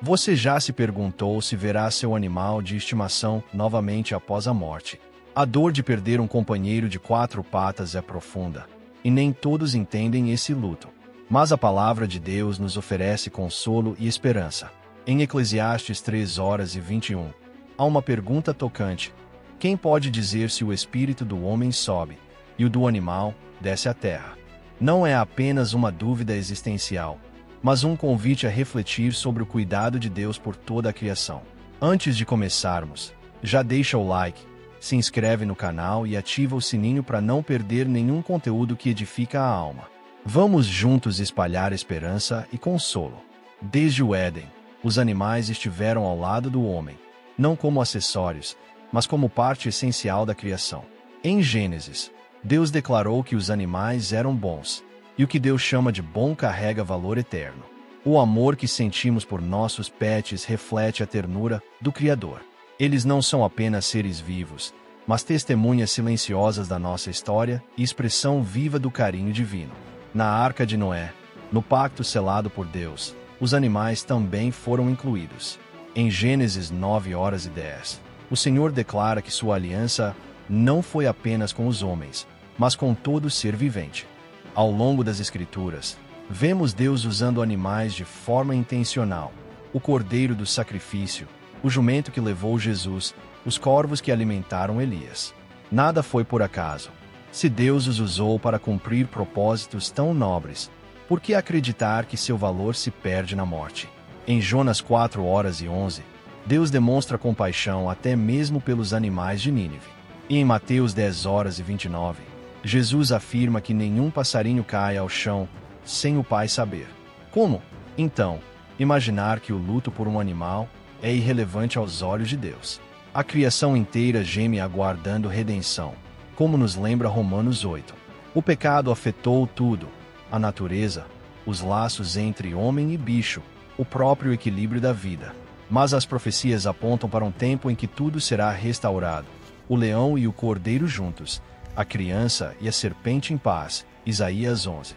Você já se perguntou se verá seu animal de estimação novamente após a morte? A dor de perder um companheiro de 4 patas é profunda, e nem todos entendem esse luto. Mas a palavra de Deus nos oferece consolo e esperança. Em Eclesiastes 3:21, há uma pergunta tocante: quem pode dizer se o espírito do homem sobe e o do animal desce à terra? Não é apenas uma dúvida existencial, mas um convite a refletir sobre o cuidado de Deus por toda a criação. Antes de começarmos, já deixa o like, se inscreve no canal e ativa o sininho para não perder nenhum conteúdo que edifica a alma. Vamos juntos espalhar esperança e consolo. Desde o Éden, os animais estiveram ao lado do homem, não como acessórios, mas como parte essencial da criação. Em Gênesis, Deus declarou que os animais eram bons, e o que Deus chama de bom carrega valor eterno. O amor que sentimos por nossos pets reflete a ternura do Criador. Eles não são apenas seres vivos, mas testemunhas silenciosas da nossa história e expressão viva do carinho divino. Na Arca de Noé, no pacto selado por Deus, os animais também foram incluídos. Em Gênesis 9:10, o Senhor declara que sua aliança não foi apenas com os homens, mas com todo ser vivente. Ao longo das Escrituras, vemos Deus usando animais de forma intencional: o cordeiro do sacrifício, o jumento que levou Jesus, os corvos que alimentaram Elias. Nada foi por acaso. Se Deus os usou para cumprir propósitos tão nobres, por que acreditar que seu valor se perde na morte? Em Jonas 4:11, Deus demonstra compaixão até mesmo pelos animais de Nínive. E em Mateus 10:29, Jesus afirma que nenhum passarinho cai ao chão sem o Pai saber. Como, então, imaginar que o luto por um animal é irrelevante aos olhos de Deus? A criação inteira geme aguardando redenção, como nos lembra Romanos 8. O pecado afetou tudo: a natureza, os laços entre homem e bicho, o próprio equilíbrio da vida. Mas as profecias apontam para um tempo em que tudo será restaurado: o leão e o cordeiro juntos, a criança e a serpente em paz. Isaías 11.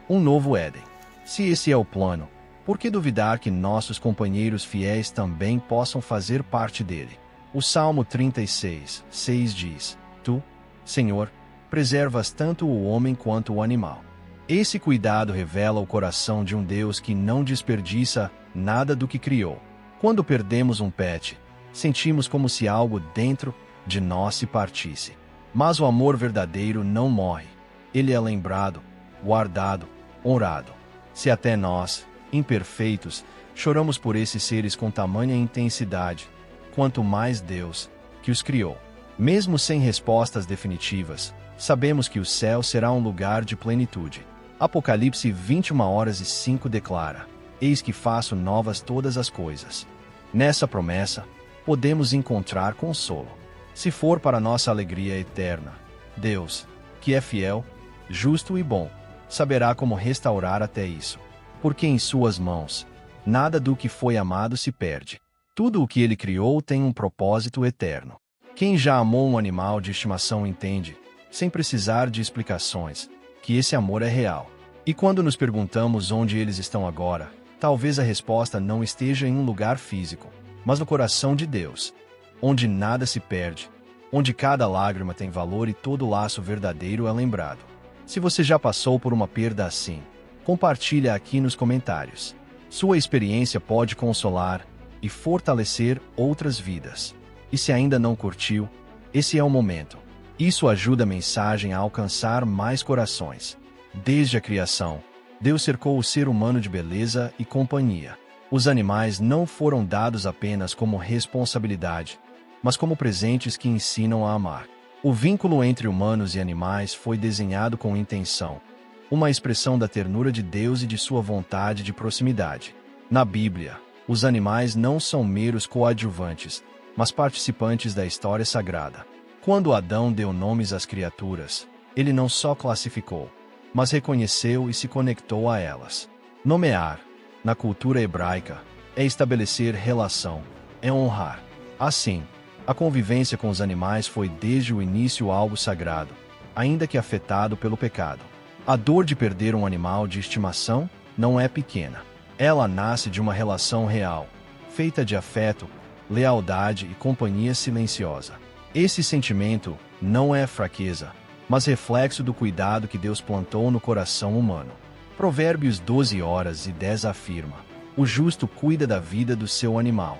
Um novo Éden. Se esse é o plano, por que duvidar que nossos companheiros fiéis também possam fazer parte dele? O Salmo 36:6 diz: Tu, Senhor, preservas tanto o homem quanto o animal. Esse cuidado revela o coração de um Deus que não desperdiça nada do que criou. Quando perdemos um pet, sentimos como se algo dentro de nós se partisse. Mas o amor verdadeiro não morre. Ele é lembrado, guardado, honrado. Se até nós, imperfeitos, choramos por esses seres com tamanha intensidade, quanto mais Deus, que os criou. Mesmo sem respostas definitivas, sabemos que o céu será um lugar de plenitude. Apocalipse 21:5 declara: Eis que faço novas todas as coisas. Nessa promessa, podemos encontrar consolo. Se for para nossa alegria eterna, Deus, que é fiel, justo e bom, saberá como restaurar até isso. Porque em suas mãos, nada do que foi amado se perde. Tudo o que ele criou tem um propósito eterno. Quem já amou um animal de estimação entende, sem precisar de explicações, que esse amor é real. E quando nos perguntamos onde eles estão agora, talvez a resposta não esteja em um lugar físico, mas no coração de Deus, onde nada se perde, onde cada lágrima tem valor e todo laço verdadeiro é lembrado. Se você já passou por uma perda assim, compartilha aqui nos comentários. Sua experiência pode consolar e fortalecer outras vidas. E se ainda não curtiu, esse é o momento. Isso ajuda a mensagem a alcançar mais corações. Desde a criação, Deus cercou o ser humano de beleza e companhia. Os animais não foram dados apenas como responsabilidade, mas como presentes que ensinam a amar. O vínculo entre humanos e animais foi desenhado com intenção, uma expressão da ternura de Deus e de sua vontade de proximidade. Na Bíblia, os animais não são meros coadjuvantes, mas participantes da história sagrada. Quando Adão deu nomes às criaturas, ele não só classificou, mas reconheceu e se conectou a elas. Nomear, na cultura hebraica, é estabelecer relação, é honrar. Assim, a convivência com os animais foi desde o início algo sagrado, ainda que afetado pelo pecado. A dor de perder um animal de estimação não é pequena. Ela nasce de uma relação real, feita de afeto, lealdade e companhia silenciosa. Esse sentimento não é fraqueza, mas reflexo do cuidado que Deus plantou no coração humano. Provérbios 12:10 afirma: o justo cuida da vida do seu animal.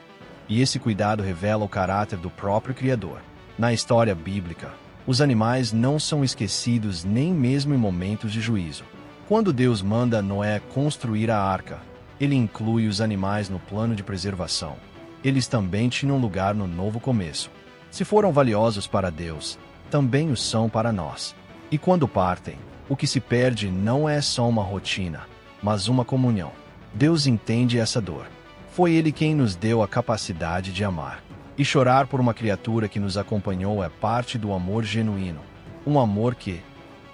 E esse cuidado revela o caráter do próprio Criador. Na história bíblica, os animais não são esquecidos nem mesmo em momentos de juízo. Quando Deus manda Noé construir a arca, ele inclui os animais no plano de preservação. Eles também tinham lugar no novo começo. Se foram valiosos para Deus, também o são para nós. E quando partem, o que se perde não é só uma rotina, mas uma comunhão. Deus entende essa dor. Foi Ele quem nos deu a capacidade de amar. E chorar por uma criatura que nos acompanhou é parte do amor genuíno. Um amor que,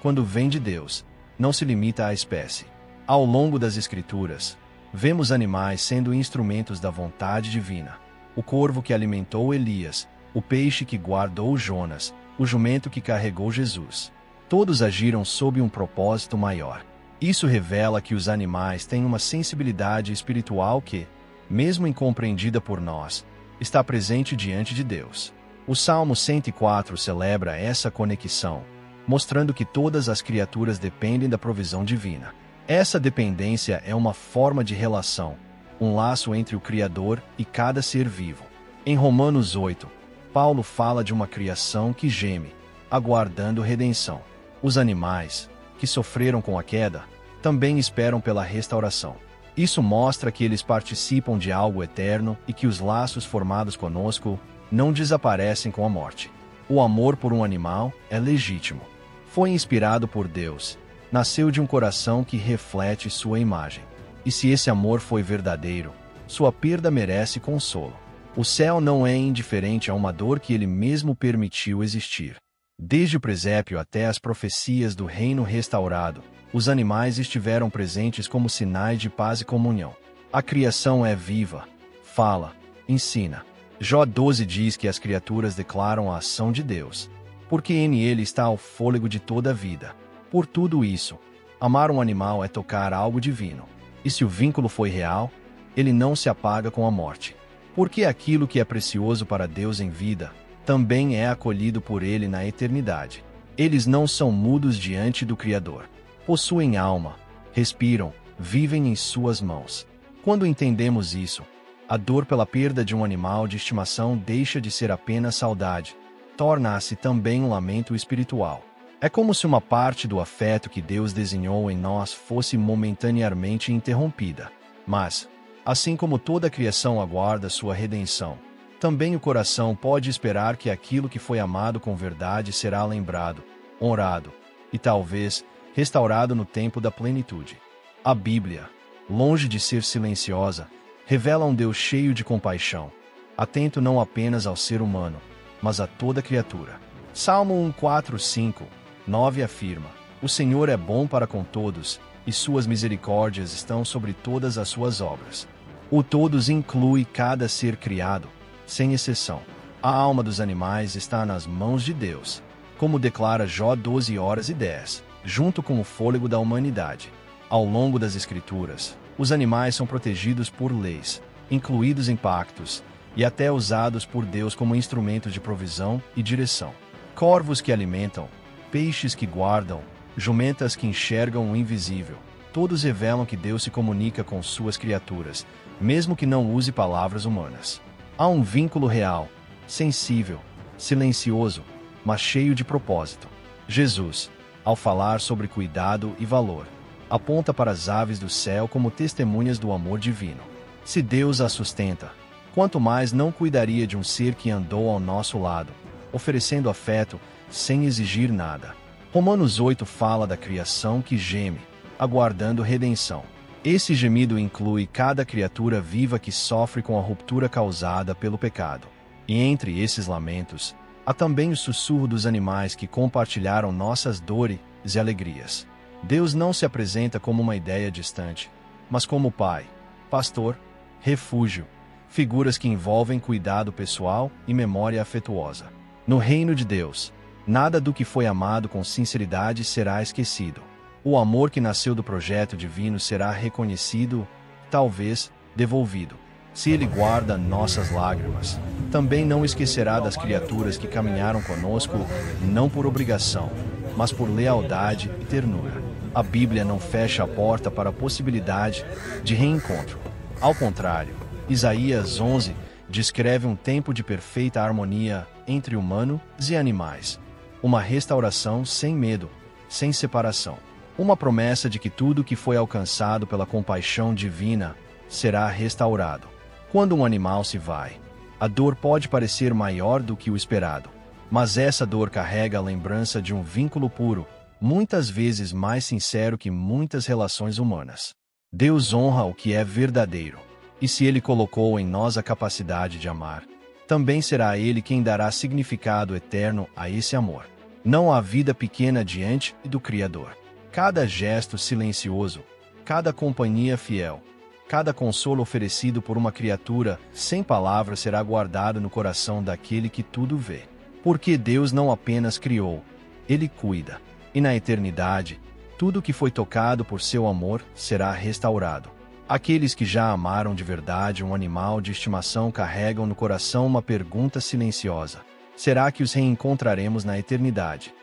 quando vem de Deus, não se limita à espécie. Ao longo das Escrituras, vemos animais sendo instrumentos da vontade divina. O corvo que alimentou Elias, o peixe que guardou Jonas, o jumento que carregou Jesus. Todos agiram sob um propósito maior. Isso revela que os animais têm uma sensibilidade espiritual que, mesmo incompreendida por nós, está presente diante de Deus. O Salmo 104 celebra essa conexão, mostrando que todas as criaturas dependem da provisão divina. Essa dependência é uma forma de relação, um laço entre o Criador e cada ser vivo. Em Romanos 8, Paulo fala de uma criação que geme, aguardando redenção. Os animais, que sofreram com a queda, também esperam pela restauração. Isso mostra que eles participam de algo eterno e que os laços formados conosco não desaparecem com a morte. O amor por um animal é legítimo. Foi inspirado por Deus, nasceu de um coração que reflete sua imagem. E se esse amor foi verdadeiro, sua perda merece consolo. O céu não é indiferente a uma dor que ele mesmo permitiu existir. Desde o presépio até as profecias do reino restaurado, os animais estiveram presentes como sinais de paz e comunhão. A criação é viva, fala, ensina. Jó 12 diz que as criaturas declaram a ação de Deus, porque nele está o fôlego de toda a vida. Por tudo isso, amar um animal é tocar algo divino. E se o vínculo foi real, ele não se apaga com a morte. Porque aquilo que é precioso para Deus em vida, também é acolhido por Ele na eternidade. Eles não são mudos diante do Criador. Possuem alma, respiram, vivem em suas mãos. Quando entendemos isso, a dor pela perda de um animal de estimação deixa de ser apenas saudade, torna-se também um lamento espiritual. É como se uma parte do afeto que Deus desenhou em nós fosse momentaneamente interrompida. Mas, assim como toda a criação aguarda sua redenção, também o coração pode esperar que aquilo que foi amado com verdade será lembrado, honrado e talvez restaurado no tempo da plenitude. A Bíblia, longe de ser silenciosa, revela um Deus cheio de compaixão, atento não apenas ao ser humano, mas a toda criatura. Salmo 1:4-5-9 afirma: o Senhor é bom para com todos, e suas misericórdias estão sobre todas as suas obras. O todos inclui cada ser criado, sem exceção. A alma dos animais está nas mãos de Deus, como declara Jó 12:10, junto com o fôlego da humanidade. Ao longo das Escrituras, os animais são protegidos por leis, incluídos em pactos, e até usados por Deus como instrumentos de provisão e direção. Corvos que alimentam, peixes que guardam, jumentas que enxergam o invisível, todos revelam que Deus se comunica com suas criaturas, mesmo que não use palavras humanas. Há um vínculo real, sensível, silencioso, mas cheio de propósito. Jesus, ao falar sobre cuidado e valor, aponta para as aves do céu como testemunhas do amor divino. Se Deus as sustenta, quanto mais não cuidaria de um ser que andou ao nosso lado, oferecendo afeto sem exigir nada. Romanos 8 fala da criação que geme, aguardando redenção. Esse gemido inclui cada criatura viva que sofre com a ruptura causada pelo pecado. E entre esses lamentos, há também o sussurro dos animais que compartilharam nossas dores e alegrias. Deus não se apresenta como uma ideia distante, mas como Pai, Pastor, Refúgio, figuras que envolvem cuidado pessoal e memória afetuosa. No reino de Deus, nada do que foi amado com sinceridade será esquecido. O amor que nasceu do projeto divino será reconhecido, talvez devolvido. Se Ele guarda nossas lágrimas, também não esquecerá das criaturas que caminharam conosco, não por obrigação, mas por lealdade e ternura. A Bíblia não fecha a porta para a possibilidade de reencontro. Ao contrário, Isaías 11 descreve um tempo de perfeita harmonia entre humanos e animais. Uma restauração sem medo, sem separação. Uma promessa de que tudo que foi alcançado pela compaixão divina será restaurado. Quando um animal se vai, a dor pode parecer maior do que o esperado, mas essa dor carrega a lembrança de um vínculo puro, muitas vezes mais sincero que muitas relações humanas. Deus honra o que é verdadeiro, e se Ele colocou em nós a capacidade de amar, também será Ele quem dará significado eterno a esse amor. Não há vida pequena diante do Criador. Cada gesto silencioso, cada companhia fiel, cada consolo oferecido por uma criatura sem palavras será guardado no coração daquele que tudo vê. Porque Deus não apenas criou, Ele cuida. E na eternidade, tudo que foi tocado por seu amor será restaurado. Aqueles que já amaram de verdade um animal de estimação carregam no coração uma pergunta silenciosa: será que os reencontraremos na eternidade?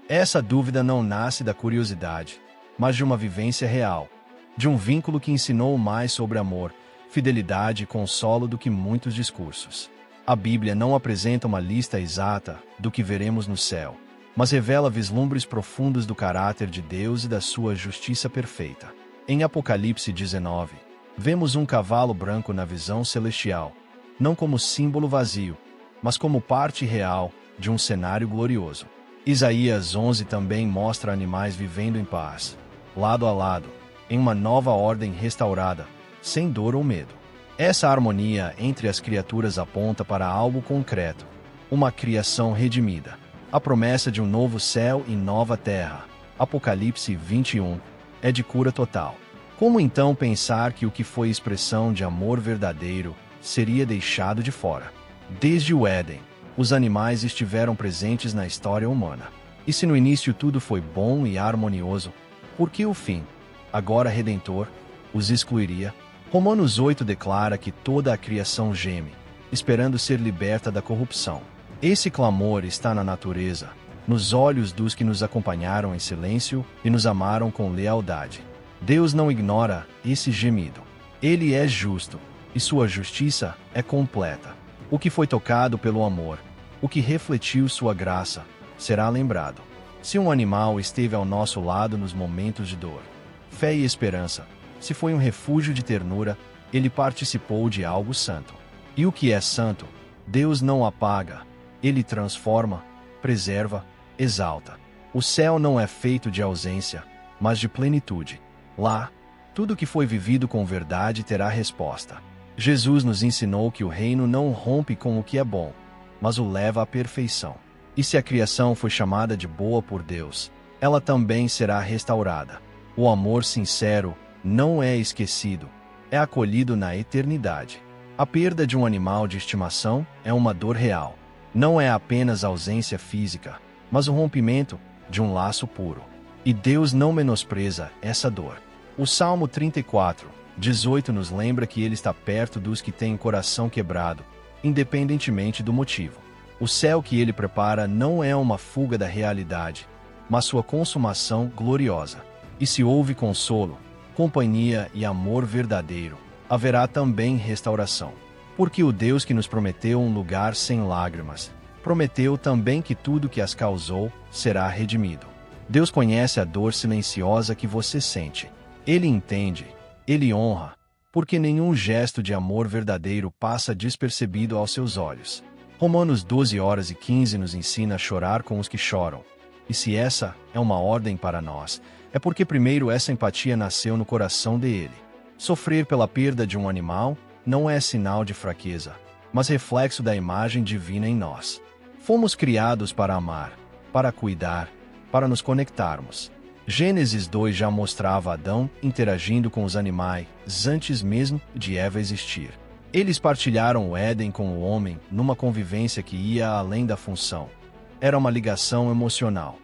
Essa dúvida não nasce da curiosidade, mas de uma vivência real, de um vínculo que ensinou mais sobre amor, fidelidade e consolo do que muitos discursos. A Bíblia não apresenta uma lista exata do que veremos no céu, mas revela vislumbres profundos do caráter de Deus e da sua justiça perfeita. Em Apocalipse 19, vemos um cavalo branco na visão celestial, não como símbolo vazio, mas como parte real de um cenário glorioso. Isaías 11 também mostra animais vivendo em paz, lado a lado, em uma nova ordem restaurada, sem dor ou medo. Essa harmonia entre as criaturas aponta para algo concreto, uma criação redimida, a promessa de um novo céu e nova terra. Apocalipse 21 é de cura total. Como então pensar que o que foi expressão de amor verdadeiro seria deixado de fora? Desde o Éden, os animais estiveram presentes na história humana. E se no início tudo foi bom e harmonioso, por que o fim, agora redentor, os excluiria? Romanos 8 declara que toda a criação geme, esperando ser liberta da corrupção. Esse clamor está na natureza, nos olhos dos que nos acompanharam em silêncio e nos amaram com lealdade. Deus não ignora esse gemido. Ele é justo, e sua justiça é completa. O que foi tocado pelo amor, o que refletiu sua graça, será lembrado. Se um animal esteve ao nosso lado nos momentos de dor, fé e esperança, se foi um refúgio de ternura, ele participou de algo santo. E o que é santo, Deus não apaga, ele transforma, preserva, exalta. O céu não é feito de ausência, mas de plenitude. Lá, tudo que foi vivido com verdade terá resposta. Jesus nos ensinou que o reino não rompe com o que é bom, mas o leva à perfeição. E se a criação foi chamada de boa por Deus, ela também será restaurada. O amor sincero não é esquecido, é acolhido na eternidade. A perda de um animal de estimação é uma dor real. Não é apenas ausência física, mas o rompimento de um laço puro. E Deus não menospreza essa dor. O Salmo 34, 18 nos lembra que Ele está perto dos que têm o coração quebrado, independentemente do motivo. O céu que Ele prepara não é uma fuga da realidade, mas sua consumação gloriosa. E se houve consolo, companhia e amor verdadeiro, haverá também restauração. Porque o Deus que nos prometeu um lugar sem lágrimas, prometeu também que tudo que as causou será redimido. Deus conhece a dor silenciosa que você sente. Ele entende, Ele honra, porque nenhum gesto de amor verdadeiro passa despercebido aos seus olhos. Romanos 12:15 nos ensina a chorar com os que choram. E se essa é uma ordem para nós, é porque primeiro essa empatia nasceu no coração dele. Sofrer pela perda de um animal não é sinal de fraqueza, mas reflexo da imagem divina em nós. Fomos criados para amar, para cuidar, para nos conectarmos. Gênesis 2 já mostrava Adão interagindo com os animais antes mesmo de Eva existir. Eles partilharam o Éden com o homem numa convivência que ia além da função. Era uma ligação emocional,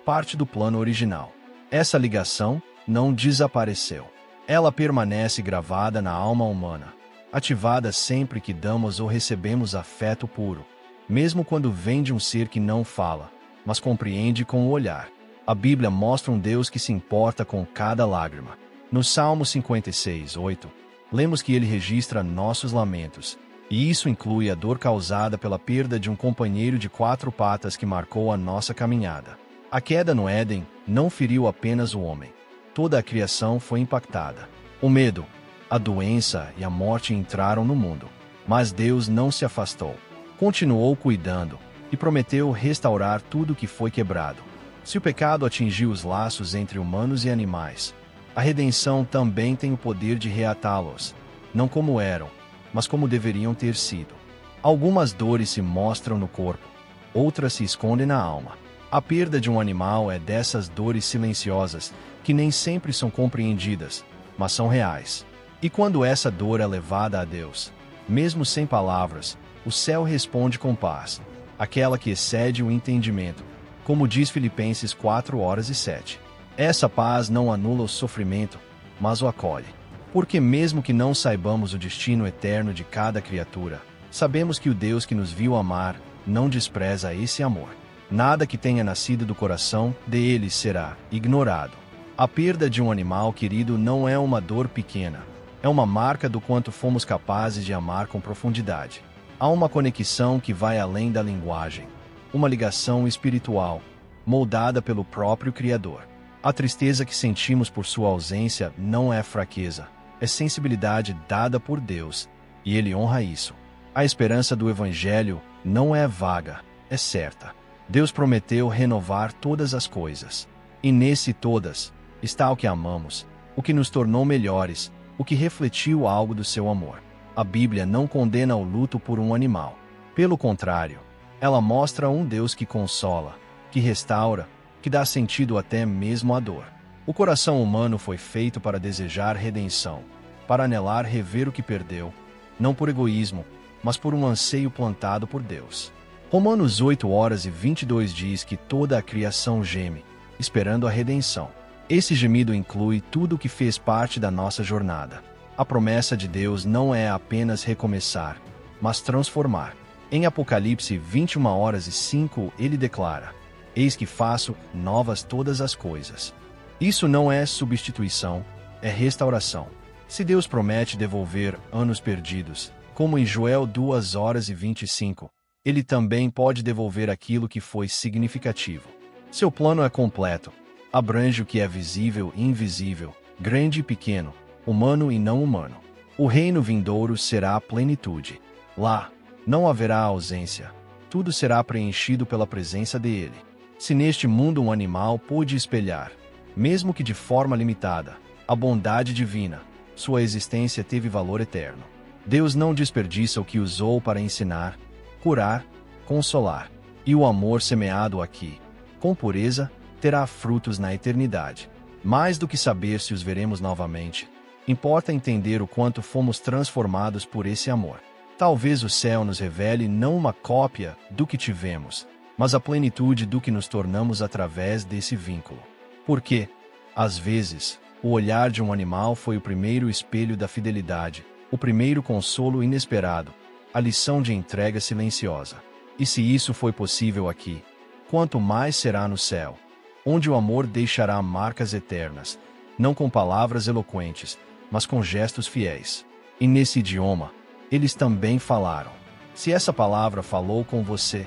parte do plano original. Essa ligação não desapareceu. Ela permanece gravada na alma humana. ativada sempre que damos ou recebemos afeto puro, mesmo quando vem de um ser que não fala, mas compreende com o olhar. A Bíblia mostra um Deus que se importa com cada lágrima. No Salmo 56:8, lemos que ele registra nossos lamentos, e isso inclui a dor causada pela perda de um companheiro de 4 patas que marcou a nossa caminhada. A queda no Éden não feriu apenas o homem. Toda a criação foi impactada. O medo, a doença e a morte entraram no mundo. Mas Deus não se afastou. Continuou cuidando e prometeu restaurar tudo que foi quebrado. Se o pecado atingiu os laços entre humanos e animais, a redenção também tem o poder de reatá-los, não como eram, mas como deveriam ter sido. Algumas dores se mostram no corpo, outras se escondem na alma. A perda de um animal é dessas dores silenciosas que nem sempre são compreendidas, mas são reais. E quando essa dor é levada a Deus, mesmo sem palavras, o céu responde com paz, aquela que excede o entendimento, como diz Filipenses 4:7. Essa paz não anula o sofrimento, mas o acolhe. Porque mesmo que não saibamos o destino eterno de cada criatura, sabemos que o Deus que nos viu amar não despreza esse amor. Nada que tenha nascido do coração dele será ignorado. A perda de um animal querido não é uma dor pequena. É uma marca do quanto fomos capazes de amar com profundidade. Há uma conexão que vai além da linguagem. Uma ligação espiritual, moldada pelo próprio Criador. A tristeza que sentimos por sua ausência não é fraqueza, é sensibilidade dada por Deus, e Ele honra isso. A esperança do Evangelho não é vaga, é certa. Deus prometeu renovar todas as coisas. E nesse todas está o que amamos, o que nos tornou melhores, o que refletiu algo do seu amor. A Bíblia não condena o luto por um animal. Pelo contrário, ela mostra um Deus que consola, que restaura, que dá sentido até mesmo à dor. O coração humano foi feito para desejar redenção, para anelar rever o que perdeu, não por egoísmo, mas por um anseio plantado por Deus. Romanos 8:22 diz que toda a criação geme, esperando a redenção. Esse gemido inclui tudo o que fez parte da nossa jornada. A promessa de Deus não é apenas recomeçar, mas transformar. Em Apocalipse 21:5 ele declara: Eis que faço novas todas as coisas. Isso não é substituição, é restauração. Se Deus promete devolver anos perdidos, como em Joel 2:25, Ele também pode devolver aquilo que foi significativo. Seu plano é completo, abrange o que é visível e invisível, grande e pequeno, humano e não humano. O reino vindouro será a plenitude. Lá, não haverá ausência. Tudo será preenchido pela presença dele. Se neste mundo um animal pôde espelhar, mesmo que de forma limitada, a bondade divina, sua existência teve valor eterno. Deus não desperdiça o que usou para ensinar, curar, consolar. E o amor semeado aqui, com pureza, terá frutos na eternidade. Mais do que saber se os veremos novamente, importa entender o quanto fomos transformados por esse amor. Talvez o céu nos revele não uma cópia do que tivemos, mas a plenitude do que nos tornamos através desse vínculo. Porque, às vezes, o olhar de um animal foi o primeiro espelho da fidelidade, o primeiro consolo inesperado, a lição de entrega silenciosa. E se isso foi possível aqui, quanto mais será no céu, onde o amor deixará marcas eternas, não com palavras eloquentes, mas com gestos fiéis. E nesse idioma, eles também falaram. Se essa palavra falou com você,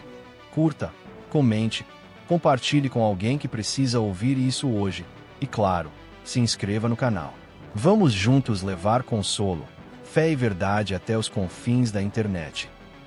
curta, comente, compartilhe com alguém que precisa ouvir isso hoje. E claro, se inscreva no canal. Vamos juntos levar consolo, fé e verdade até os confins da internet.